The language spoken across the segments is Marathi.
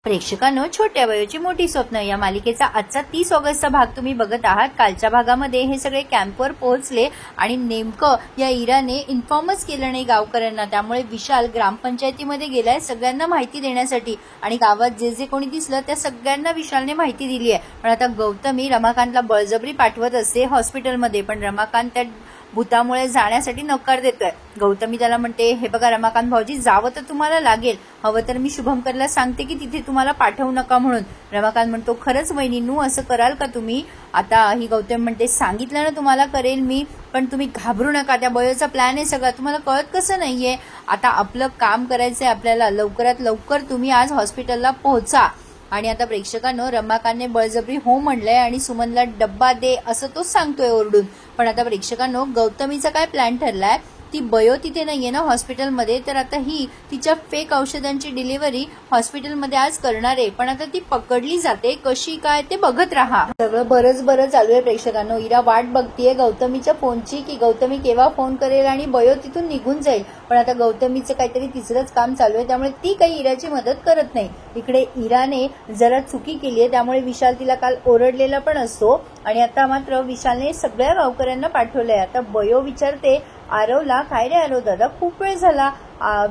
प्रेक्षकांनो, छोट्या वयोची मोठी स्वप्न या मालिकेचा आजचा 30 ऑगस्टचा भाग तुम्ही बघत आहात। कालच्या भागामध्ये हे सगळे कॅम्पवर पोहोचले आणि नेमकं या इराने इन्फॉर्मच केलं नाही गावकऱ्यांना। त्यामुळे विशाल ग्रामपंचायतीमध्ये गेलाय सगळ्यांना माहिती देण्यासाठी आणि गावात जे जे कोणी दिसलं त्या सगळ्यांना विशालने माहिती दिली आहे। पण आता गौतमी रमाकांतला बळजबरी पाठवत असते हॉस्पिटलमध्ये, पण रमाकांत त्या भूतामुळे जाण्यासाठी नकार देतोय। गौतमी त्याला म्हणते, हे बघा रमाकांत भाऊजी, जावं तर तुम्हाला लागेल, हवं तर मी शुभंकरला सांगते की तिथे तुम्हाला पाठवू नका म्हणून। रमाकांत म्हणतो, खरंच वहिनीनू असं कराल का तुम्ही? आता ही गौतमी म्हणते, सांगितलं ना तुम्हाला करेल मी, पण तुम्ही घाबरू नका, त्या बयोचा प्लॅन आहे सगळा, तुम्हाला कळत कसं नाहीये? आता आपलं काम करायचंय आपल्याला, लवकरात लवकर तुम्ही आज हॉस्पिटलला पोहोचा। आणि आता प्रेक्षकांनो, रमाकांतने बळजबरी हो म्हणलंय आणि सुमनला डब्बा दे असं तो सांगतोय ओरडून। पण आता प्रेक्षकांनो, गौतमीचा काय प्लॅन ठरलाय, ती बयो तिथे नाहीये ना हॉस्पिटलमध्ये, तर आता ही तिच्या फेक औषधांची डिलिव्हरी हॉस्पिटलमध्ये आज करणार आहे। पण आता ती पकडली जाते कशी काय ते बघत राहा। सगळं बरं चालू आहे प्रेक्षकांनो। इरा वाट बघतीये गौतमीच्या फोनची की गौतमी केव्हा फोन करेल आणि बयो तिथून निघून जाईल। पण आता गौतमीचं काहीतरी तिसरंच काम चालू आहे, त्यामुळे ती काही इराची मदत करत नाही। इकडे इराने जरा चुकी केली आहे, त्यामुळे विशाल तिला काल ओरडलेला पण असतो आणि आता मात्र विशालने सगळ्या गावकऱ्यांना पाठवलंय। आता बयो विचारते आरवला, काय रे आरव दादा, खूप वेळ झाला,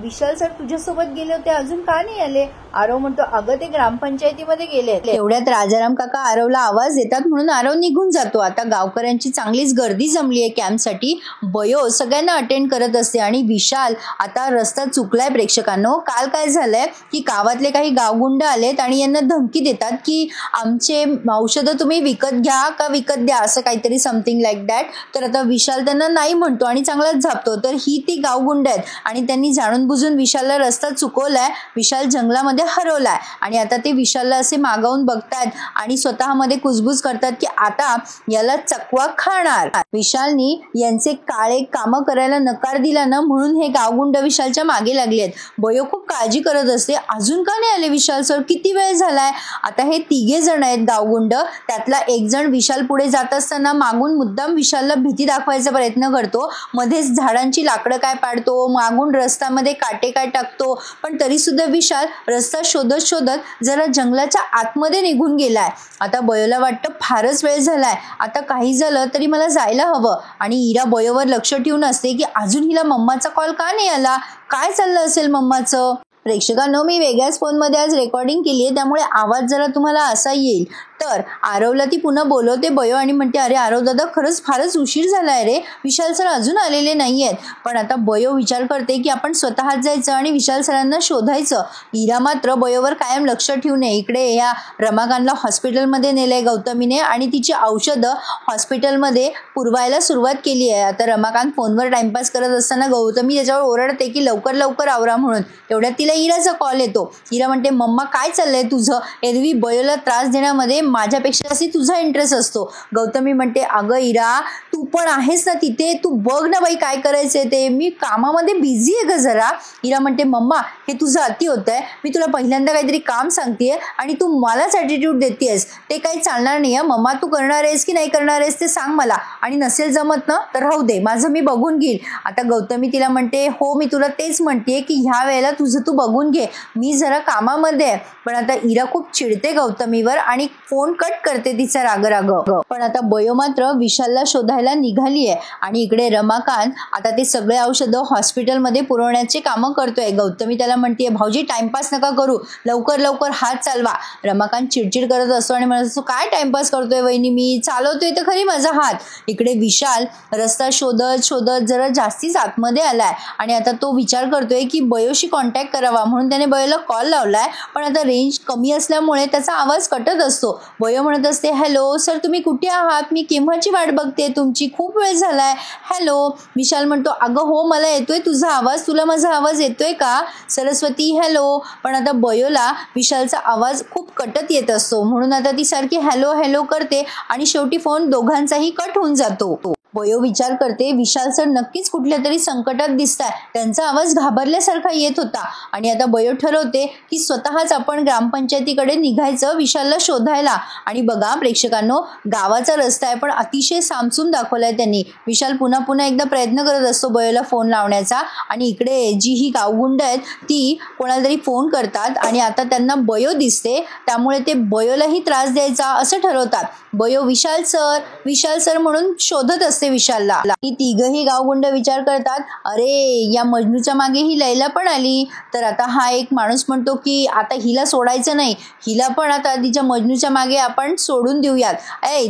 विशाल सर तुझ्यासोबत गेले होते, अजून का नाही आले? आरव म्हणतो, अगं ते ग्रामपंचायतीमध्ये गेले। तेवढ्यात राजाराम काका आरवला आवाज देतात म्हणून आरव निघून जातो। आता गावकऱ्यांची चांगलीच गर्दी जमली आहे कॅम्पसाठी। बयो सगळ्यांना अटेंड करत असते आणि विशाल आता रस्ता चुकलाय प्रेक्षकांनो। काल काय झालंय की गावातले काही गावगुंड आलेत आणि यांना धमकी देतात की आमचे औषधं तुम्ही विकत घ्या का विकत द्या, असं काहीतरी समथिंग लाईक दॅट। तर आता विशाल त्यांना नाही म्हणतो आणि चांगलाच झापतो। तर ही ती गावगुंड आहेत आणि त्यांनी जाणून बुजून विशालला रस्ता चुकवलाय, विशाल जंगलामध्ये हरवलाय आणि आता ते विशालला असे मागावून बघतात आणि स्वतःमध्ये कुजबुज करतात की आता याला चकवा खाणार। विशालनी यांचे काळे काम करायला नकार दिला ना, म्हणून हे गावगुंड विशालच्या मागे लागले आहेत। बयो खूप काळजी करत असते, अजून का नाही आले विशाल सर, किती वेळ झालाय? आता हे तिघे जण आहेत गावगुंड, त्यातला एक जण विशाल पुढे जात असताना मागून मुद्दाम विशालला भीती दाखवायचा प्रयत्न करतो, मध्येच झाडांची लाकडं काय पाडतो, मागून रस्त्यामध्ये काटे काय टाकतो, पण तरी सुद्धा विशाल रस्ता शोधत शोधत जरा जंगलाच्या आतमध्ये निघून गेलाय। आता बयोला वाटतं फारच वेळ झालाय, आता काही झालं तरी मला जायला हवं आणि इरा बयोवर लक्ष ठेवून असते की अजून हिला मम्माचा कॉल का नाही आला, काय चाललं असेल मम्माचं। प्रेक्षकांनो, मी वेगळ्याच फोनमध्ये आज रेकॉर्डिंग केली आहे, त्यामुळे आवाज जरा तुम्हाला असा येईल। तर आरवला ती पुन्हा बोलवते बयो आणि म्हणते, अरे आरव दादा, खरंच फारच उशीर झालाय रे, विशाल सर अजून आलेले नाहीयेत। पण आता बयो विचार करते की आपण स्वतःच जायचं आणि विशाल सरांना शोधायचं। इरा मात्र बयोवर कायम लक्ष ठेवू नये। इकडे या रमाकांतला हॉस्पिटलमध्ये नेलंय गौतमीने आणि तिची औषधं हॉस्पिटलमध्ये पुरवायला सुरुवात केली आहे। आता रमाकांत फोनवर टाइमपास करत असताना गौतमी त्याच्यावर ओरडते की लवकर लवकर आवरा म्हणून। तेवढ्यात तिला इराचा कॉल येतो। इरा म्हणते, मम्मा काय चाललंय तुझं? एरवी बयोला त्रास देण्यामध्ये माझ्यापेक्षा जास्त तुझा इंटरेस्ट असतो। गौतमी म्हणते, अगं इरा, तू पण आहेस ना तिथे, तू बघ ना बाई काय करायचंय ते, मी कामामध्ये बिझी आहे ग जरा। इरा म्हणते, मम्मा हे तुझं अति होतंय, मी तुला पहिल्यांदा काहीतरी काम सांगतेय आणि तू मलाच ॲटिट्यूड देतेयस, ते काही चालणार नाही मम्मा, तू करणार आहेस की नाही करणार आहेस ते सांग मला, आणि नसेल जमत ना तर राहू दे, माझं मी बघून घेईल। आता गौतमी तिला म्हणते, हो मी तुला तेच म्हणतेय की ह्या वेळेला तुझं तू बघून घे, मी जरा कामामध्ये आहे। पण आता इरा खूप चिडते गौतमीवर आणि फोन कट करते तिचा राग। पण आता बयो मात्र विशालला शोधायला निघाली आहे आणि इकडे रमाकांत आता ते सगळे औषधं हॉस्पिटलमध्ये पुरवण्याचे कामं करतोय। गौतमी त्याला म्हणते, भाऊजी टाइमपास नका करू, लवकर लवकर हात चालवा। रमाकांत चिडचिड करत असतो आणि म्हणत असतो, काय टाइमपास करतोय वहिनी, मी चालवतोय तर खरी माझा हात। इकडे विशाल रस्ता शोधत शोधत जरा जास्तीच आतमध्ये आलाय आणि आता तो विचार करतोय की बयोशी कॉन्टॅक्ट करावा, म्हणून त्याने बयोला कॉल लावलाय। पण आता रेंज कमी असल्यामुळे त्याचा आवाज कटत असतो। बयो म्हणत असते, हॅलो सर, तुम्ही कुठे आहात? मी केव्हाची वाट बघते तुमची, खूप वेळ झालाय, हॅलो। विशाल म्हणतो, अगं हो मला येतोय तुझा आवाज, तुला माझा आवाज येतोय का? सरस्वती, हॅलो। पण आता बयोला विशालचा आवाज खूप कटत येत असतो, म्हणून आता ती सारखी हॅलो हॅलो करते आणि शेवटी फोन दोघांचाही कट होऊन जातो। बयो विचार करते, विशाल सर नक्कीच कुठल्या तरी संकटात दिसताय. त्यांचा आवाज घाबरल्यासारखा येत होता. आणि आता बयो ठरवते की स्वतःच आपण ग्रामपंचायतीकडे निघायचं विशालला शोधायला. आणि बघा प्रेक्षकांनो, गावाचा रस्ता आहे पण अतिशय सामसूम दाखवलाय त्यांनी. विशाल पुन्हा पुन्हा एकदा प्रयत्न करत असतो बयोला फोन लावण्याचा. आणि इकडे जी ही गावगुंड आहेत ती कोणाला तरी फोन करतात आणि आता त्यांना बयो दिसते, त्यामुळे ते बयोलाही त्रास द्यायचा असं ठरवतात. बयो विशाल सर म्हणून शोधत असते विशालला. ही तिघही गावगुंड विचार करतात, अरे या मजनूच्या मागे ही लैला पण आली. तर आता हा एक माणूस म्हणतो की आता हिला सोडायचं नाही, हिला पण आता तिच्या मजनूच्या मागे आपण सोडून देऊयात.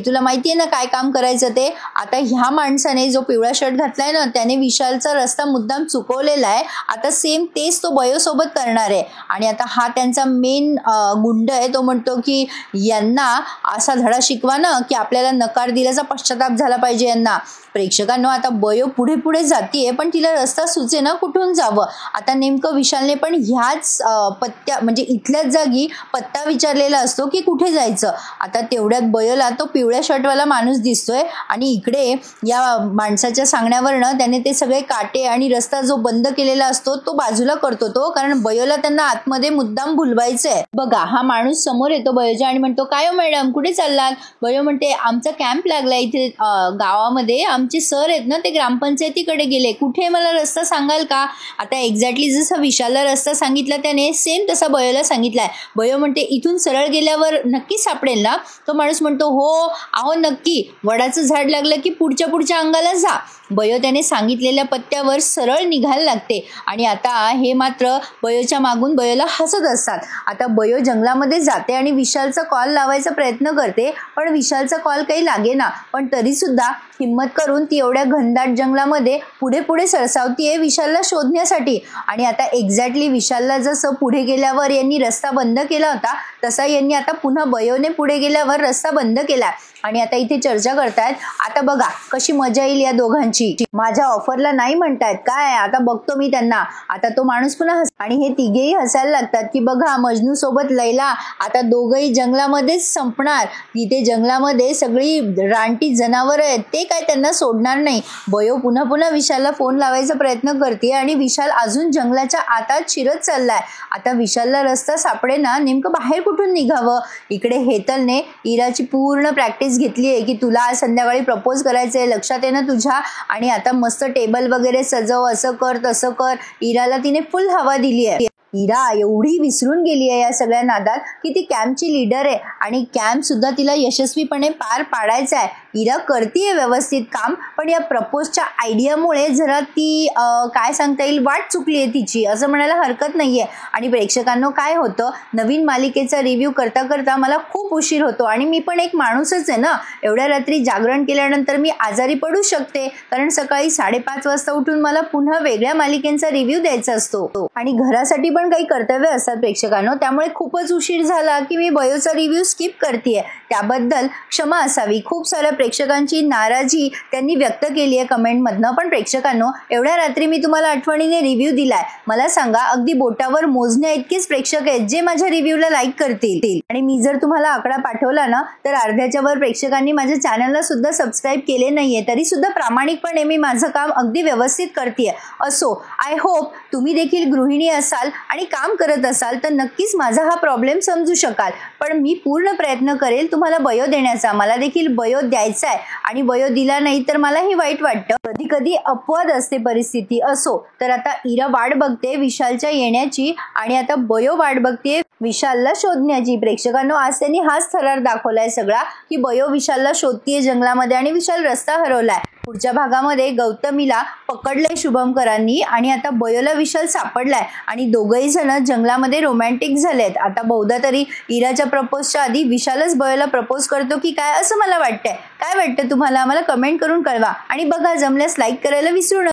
तुला माहिती आहे ना काय काम करायचं ते. आता ह्या माणसाने जो पिवळा शर्ट घातलाय ना त्याने विशालचा रस्ता मुद्दाम चुकवलेला आहे. आता सेम तेच तो बयोसोबत करणार आहे. आणि आता हा त्यांचा मेन गुंड आहे, तो म्हणतो की यांना असा धडा शिकवा ना की आपल्याला नकार दिल्याचा पश्चाताप झाला पाहिजे यांना. प्रेक्षकांनो, आता बयो पुढे पुढे जातीये पण तिला रस्ता सुचे ना कुठून जावं. आता नेमकं विशालने पण ह्याच पत्त्या म्हणजे इथल्याच जागी पत्ता विचारलेला असतो की कुठे जायचं. आता तेवढ्यात बयोला तो पिवळ्या शर्टवाला माणूस दिसतोय आणि इकडे या माणसाच्या सांगण्यावरनं त्याने ते सगळे काटे आणि रस्ता जो बंद केलेला असतो तो बाजूला करतो तो, कारण बयोला त्यांना आतमध्ये मुद्दाम भुलवायचंय. बघा हा माणूस समोर येतो बयोच्या आणि म्हणतो, काय हो मॅडम कुठे चाललात. बयो म्हणते, आमचा कॅम्प लागला इथे गावामध्ये, आमचे सर आहेत ना ते ग्रामपंचायतीकडे गेले, कुठे मला रस्ता सांगाल का. आता एक्झॅक्टली जसा विशालला रस्ता सांगितला त्याने सेम तसा बयोला सांगितलाय. बयो म्हणते, इथून सरळ गेल्यावर नक्की सापडेल ना. तो माणूस म्हणतो, हो अहो नक्की, वडाचं झाड लागलं की पुढच्या अंगाला जा. बयो त्याने सांगितलेल्या पत्त्यावर सरळ निघायला लागते. आणि आता हे मात्र बयोच्या मागून बयोला हसत असतात. आता बयो जंगलामध्ये जाते आणि विशालचा कॉल लावायचा प्रयत्न करते पण विशालचा कॉल काही लागेना. पण तरी सुद्धा हिम्मत करून ती एवढ्या घनदाट जंगलामध्ये पुढे पुढे सरसावतीये विशालला शोधण्यासाठी. आणि आता एक्झॅक्टली विशालला जसं पुढे गेल्यावर यांनी रस्ता बंद केला होता तसा यांनी आता पुन्हा बयोने पुढे गेल्यावर रस्ता बंद केला. आणि आता इथे चर्चा करतायत, आता बघा कशी मजा येईल या दोघांची. माझ्या ऑफरला नाही म्हणतायत काय, आता बघतो मी त्यांना. आता तो माणूस पुन्हा आणि हे तिघेही हसायला लागतात की बघा मजनू सोबत लैला आता दोघंही जंगलामध्येच संपणार. तिथे जंगलामध्ये सगळी रानटी जनावर आहेत, ते काय त्यांना सोडणार नाही. बयो पुन्हा पुन्हा विशालला फोन लावायचा प्रयत्न करते आणि विशाल अजून जंगलाच्या आतात शिरत चाललाय. आता विशालला रस्ता सापडेना, नेमकं बाहेर कुठून निघावं. इकडे हेतलने इराची पूर्ण प्रॅक्टिस घेतली आहे की तुला आज संध्याकाळी प्रपोज करायचंय, लक्षात आहे ना तुझ्या. आणि आता मस्त टेबल वगैरे सजव, असं कर तसं कर. इराला तिने फुल हवा दिली आहे. इरा एवढी विसरून गेली आहे या सगळ्या नादात की ती कॅम्पची लीडर आहे आणि कॅम्प सुद्धा तिला यशस्वीपणे पार पाडायचा आहे. इरा करतीये व्यवस्थित काम, पण या प्रपोजच्या आयडियामुळे जरा ती काय सांगता येईल वाट चुकली आहे तिची असं म्हणायला हरकत नाहीये. आणि प्रेक्षकांनो काय होतं, नवीन मालिकेचा रिव्ह्यू करता करता मला खूप उशीर होतो आणि मी पण एक माणूसच आहे ना. एवढ्या रात्री जागरण केल्यानंतर मी आजारी पडू शकते, कारण सकाळी 5:30 वाजता उठून मला पुन्हा वेगळ्या मालिकेचा रिव्ह्यू द्यायचा असतो आणि घरासाठी पण काही कर्तव्य असतात प्रेक्षकांनो. त्यामुळे खूपच उशीर झाला की मी बयोचा रिव्ह्यू स्किप करतेय, त्याबद्दल क्षमा असावी. खूप साऱ्या प्रेक्षकांची नाराजी त्यांनी व्यक्त केली आहे कमेंटमधनं. पण प्रेक्षकांनो, एवढ्या रात्री मी तुम्हाला आठवणीने रिव्ह्यू दिलाय. मला सांगा, अगदी बोटावर मोजण्या इतकेच प्रेक्षक आहेत जे माझ्या रिव्ह्यूला लाईक करतील. आणि मी जर तुम्हाला आकडा पाठवला ना तर अर्ध्याच्या वर प्रेक्षकांनी माझ्या चॅनलला सुद्धा सबस्क्राईब केले नाहीये, तरी सुद्धा प्रामाणिकपणे मी माझं काम अगदी व्यवस्थित करतेय. असो, आय होप तुम्ही देखील गृहिणी असाल आणि काम करत असाल तर नक्कीच माझा हा प्रॉब्लेम समजू शकाल. पण मी पूर्ण प्रयत्न करेल तुम्हाला बयो देण्याचा. मला देखील बयो द्यायचा आहे आणि बयो दिला नाही तर मलाही वाईट वाटतं. कधी कधी अपवाद असते परिस्थिती. असो, तर आता इरा वाट बघते विशालच्या येण्याची आणि आता बयो वाट बघते विशालला शोधण्याची. प्रेक्षकांनो, आज त्यांनी हाच थरार दाखवलाय सगळा की बयो विशालला शोधतीये जंगलामध्ये आणि विशाल रस्ता हरवलाय. पुढच्या भागामध्ये गौतमीला पकडलंय शुभमकरांनी आणि आता बयोला विशाल सापडलाय आणि दोघही जण जंगलामध्ये रोमॅन्टिक झालेत. आता बहुधा तरी इराच्या प्रपोजच्या आधी विशालच बयोला प्रपोज करतो की काय असं मला वाटतंय. काय वाटतं तुम्हाला, मला कमेंट करून कळवा आणि बघा जमल्यास लाईक करायला विसरू नका.